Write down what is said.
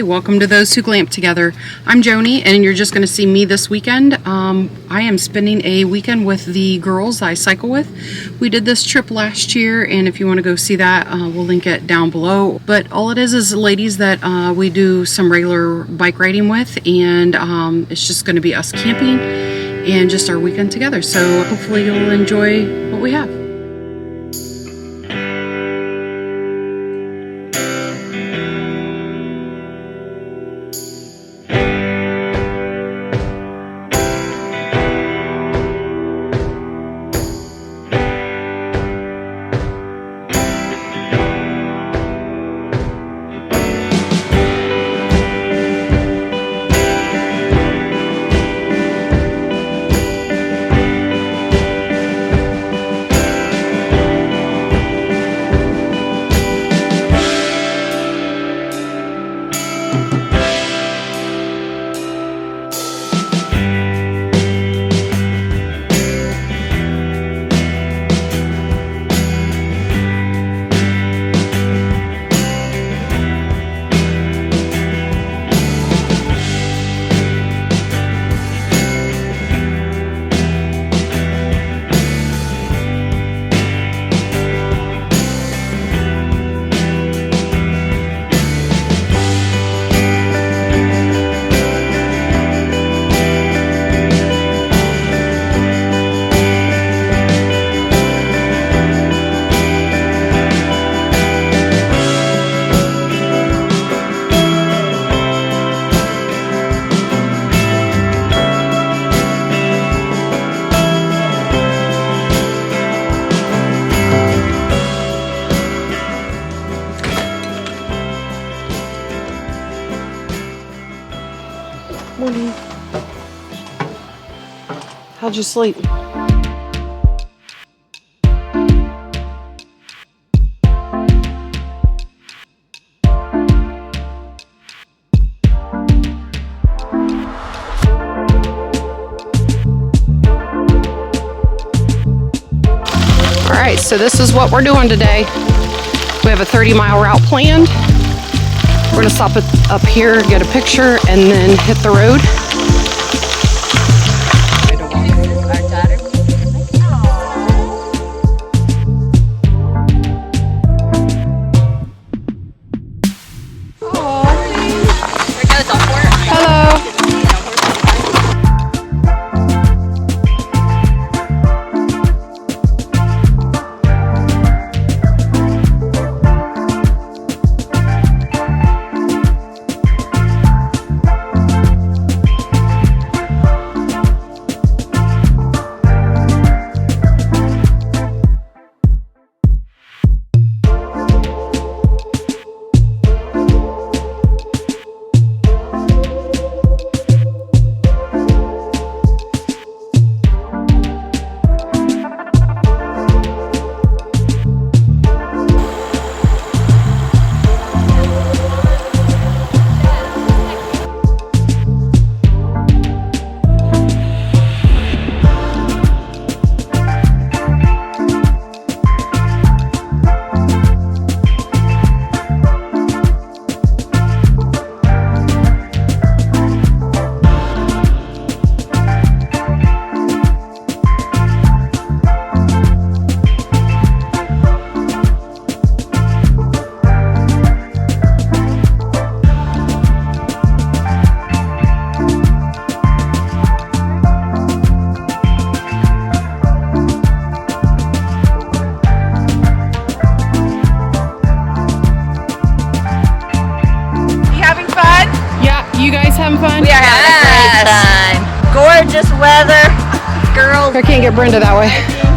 welcome to Those Who Glamp Together. I'm Joni, and you're just going to see me this weekend. I am spending a weekend with the girls I cycle with. We did this trip last year, and if you want to go see that, we'll link it down below. But all it is ladies that we do some regular bike riding with, and it's just going to be us camping and just our weekend together. So hopefully you'll enjoy what we have. Morning. How'd you sleep? Alright, so this is what we're doing today. We have a 30-mile route planned. We're going to stop up here, get a picture, and then hit the road. You guys having fun? We are having a great time. Gorgeous weather. Girls. I can't get Brenda that way.